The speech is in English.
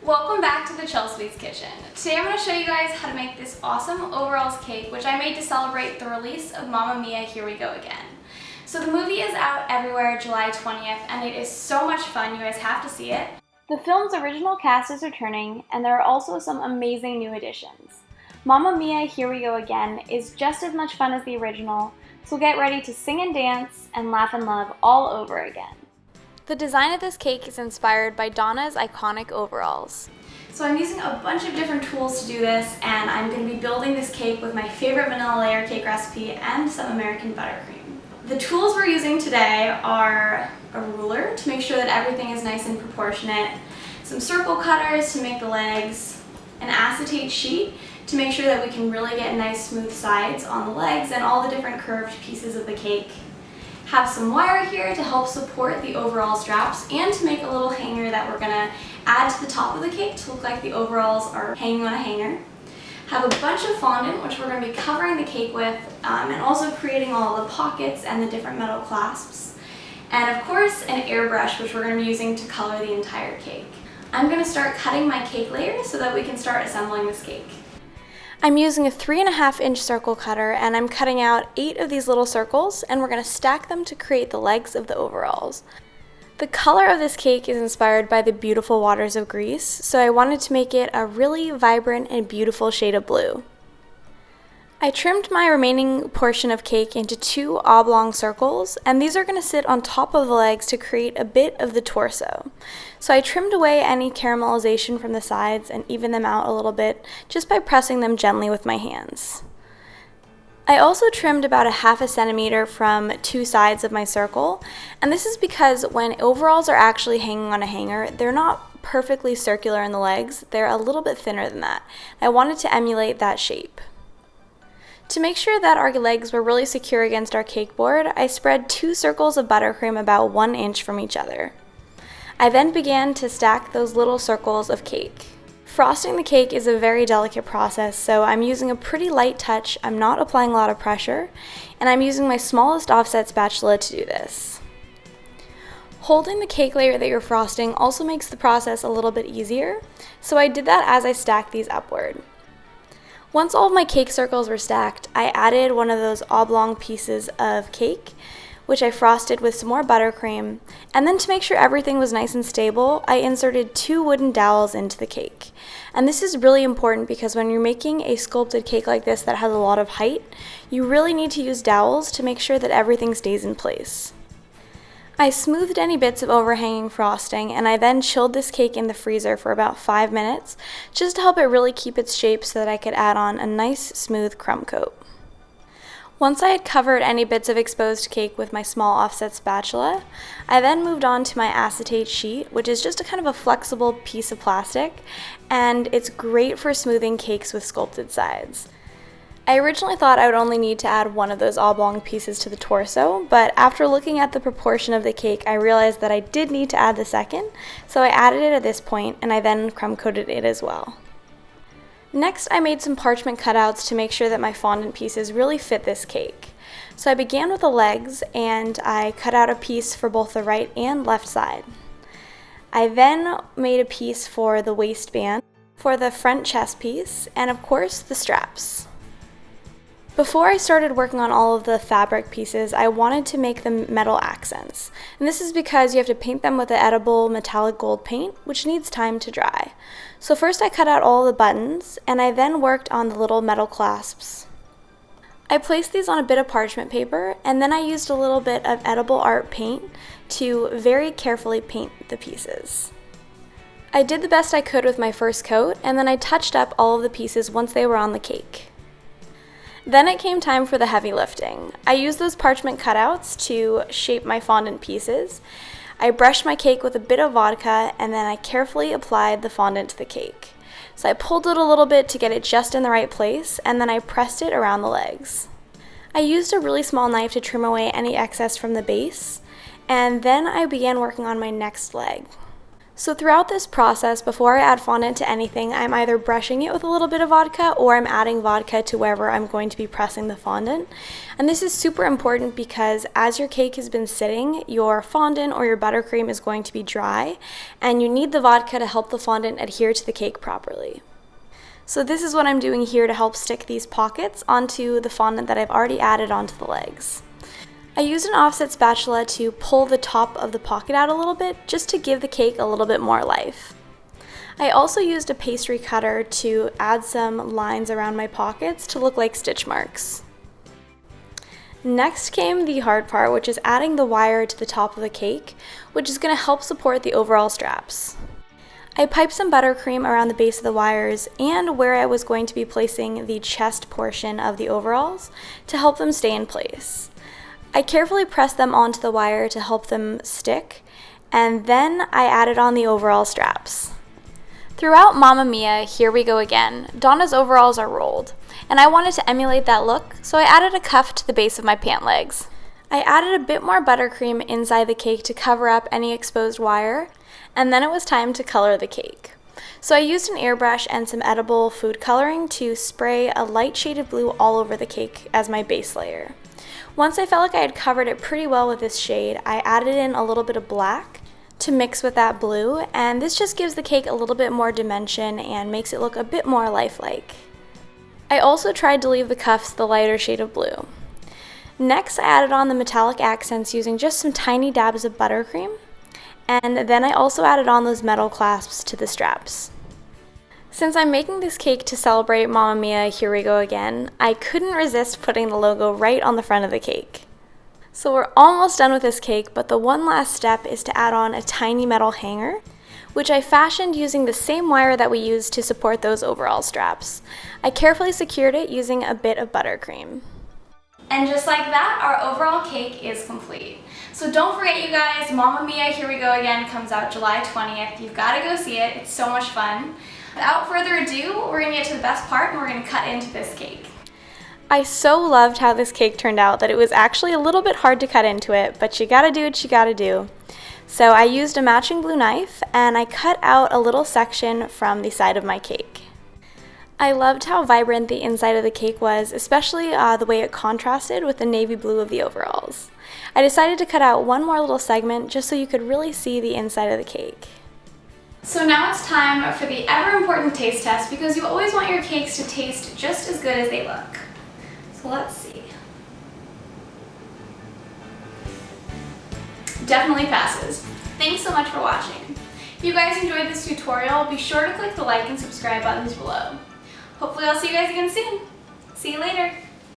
Welcome back to the Chelsweets kitchen. Today I'm going to show you guys how to make this awesome overalls cake, which I made to celebrate the release of Mamma Mia, Here We Go Again. So the movie is out everywhere July 20th, and it is so much fun. You guys have to see it. The film's original cast is returning, and there are also some amazing new additions. Mamma Mia, Here We Go Again is just as much fun as the original, so get ready to sing and dance and laugh and love all over again. The design of this cake is inspired by Donna's iconic overalls. So I'm using a bunch of different tools to do this, and I'm going to be building this cake with my favorite vanilla layer cake recipe and some American buttercream. The tools we're using today are a ruler to make sure that everything is nice and proportionate, some circle cutters to make the legs, an acetate sheet to make sure that we can really get nice smooth sides on the legs and all the different curved pieces of the cake. Have some wire here to help support the overall straps and to make a little hanger that we're going to add to the top of the cake to look like the overalls are hanging on a hanger. Have a bunch of fondant, which we're going to be covering the cake with, and also creating all the pockets and the different metal clasps. And of course, an airbrush, which we're going to be using to color the entire cake. I'm going to start cutting my cake layers so that we can start assembling this cake. I'm using a 3.5-inch circle cutter, and I'm cutting out 8 of these little circles, and we're going to stack them to create the legs of the overalls. The color of this cake is inspired by the beautiful waters of Greece, so I wanted to make it a really vibrant and beautiful shade of blue. I trimmed my remaining portion of cake into 2 oblong circles, and these are going to sit on top of the legs to create a bit of the torso. So I trimmed away any caramelization from the sides and evened them out a little bit just by pressing them gently with my hands. I also trimmed about 1/2 centimeter from 2 sides of my circle, and this is because when overalls are actually hanging on a hanger, they're not perfectly circular in the legs, they're a little bit thinner than that. I wanted to emulate that shape. To make sure that our legs were really secure against our cake board, I spread 2 circles of buttercream about 1 inch from each other. I then began to stack those little circles of cake. Frosting the cake is a very delicate process, so I'm using a pretty light touch, I'm not applying a lot of pressure, and I'm using my smallest offset spatula to do this. Holding the cake layer that you're frosting also makes the process a little bit easier, so I did that as I stacked these upward. Once all of my cake circles were stacked, I added one of those oblong pieces of cake, which I frosted with some more buttercream, and then to make sure everything was nice and stable, I inserted 2 wooden dowels into the cake. And this is really important because when you're making a sculpted cake like this that has a lot of height, you really need to use dowels to make sure that everything stays in place. I smoothed any bits of overhanging frosting, and I then chilled this cake in the freezer for about 5 minutes, just to help it really keep its shape so that I could add on a nice smooth crumb coat. Once I had covered any bits of exposed cake with my small offset spatula, I then moved on to my acetate sheet, which is just a kind of a flexible piece of plastic, and it's great for smoothing cakes with sculpted sides. I originally thought I would only need to add 1 of those oblong pieces to the torso, but after looking at the proportion of the cake, I realized that I did need to add the second, so I added it at this point, and I then crumb coated it as well. Next, I made some parchment cutouts to make sure that my fondant pieces really fit this cake. So I began with the legs, and I cut out a piece for both the right and left side. I then made a piece for the waistband, for the front chest piece, and of course the straps. Before I started working on all of the fabric pieces, I wanted to make the metal accents. And this is because you have to paint them with the edible metallic gold paint, which needs time to dry. So first I cut out all the buttons, and I then worked on the little metal clasps. I placed these on a bit of parchment paper, and then I used a little bit of edible art paint to very carefully paint the pieces. I did the best I could with my first coat, and then I touched up all of the pieces once they were on the cake. Then it came time for the heavy lifting. I used those parchment cutouts to shape my fondant pieces. I brushed my cake with a bit of vodka, and then I carefully applied the fondant to the cake. So I pulled it a little bit to get it just in the right place, and then I pressed it around the legs. I used a really small knife to trim away any excess from the base, and then I began working on my next leg. So throughout this process, before I add fondant to anything, I'm either brushing it with a little bit of vodka or I'm adding vodka to wherever I'm going to be pressing the fondant. And this is super important because as your cake has been sitting, your fondant or your buttercream is going to be dry, and you need the vodka to help the fondant adhere to the cake properly. So this is what I'm doing here to help stick these pockets onto the fondant that I've already added onto the legs. I used an offset spatula to pull the top of the pocket out a little bit, just to give the cake a little bit more life. I also used a pastry cutter to add some lines around my pockets to look like stitch marks. Next came the hard part, which is adding the wire to the top of the cake, which is going to help support the overall straps. I piped some buttercream around the base of the wires and where I was going to be placing the chest portion of the overalls to help them stay in place. I carefully pressed them onto the wire to help them stick, and then I added on the overall straps. Throughout Mamma Mia, Here We Go Again, Donna's overalls are rolled, and I wanted to emulate that look, so I added a cuff to the base of my pant legs. I added a bit more buttercream inside the cake to cover up any exposed wire, and then it was time to color the cake. So I used an airbrush and some edible food coloring to spray a light shade of blue all over the cake as my base layer. Once I felt like I had covered it pretty well with this shade, I added in a little bit of black to mix with that blue, and this just gives the cake a little bit more dimension and makes it look a bit more lifelike. I also tried to leave the cuffs the lighter shade of blue. Next, I added on the metallic accents using just some tiny dabs of buttercream, and then I also added on those metal clasps to the straps. Since I'm making this cake to celebrate Mamma Mia, Here We Go Again, I couldn't resist putting the logo right on the front of the cake. So we're almost done with this cake, but the one last step is to add on a tiny metal hanger, which I fashioned using the same wire that we used to support those overall straps. I carefully secured it using a bit of buttercream. And just like that, our overall cake is complete. So don't forget, you guys, Mamma Mia, Here We Go Again comes out July 20th. You've got to go see it. It's so much fun. Without further ado, we're going to get to the best part, and we're going to cut into this cake. I so loved how this cake turned out that it was actually a little bit hard to cut into it, but you gotta do what you gotta do. So I used a matching blue knife, and I cut out a little section from the side of my cake. I loved how vibrant the inside of the cake was, especially the way it contrasted with the navy blue of the overalls. I decided to cut out one more little segment just so you could really see the inside of the cake. So now it's time for the ever important taste test, because you always want your cakes to taste just as good as they look. So let's see. Definitely passes. Thanks so much for watching. If you guys enjoyed this tutorial, be sure to click the like and subscribe buttons below. Hopefully I'll see you guys again soon. See you later.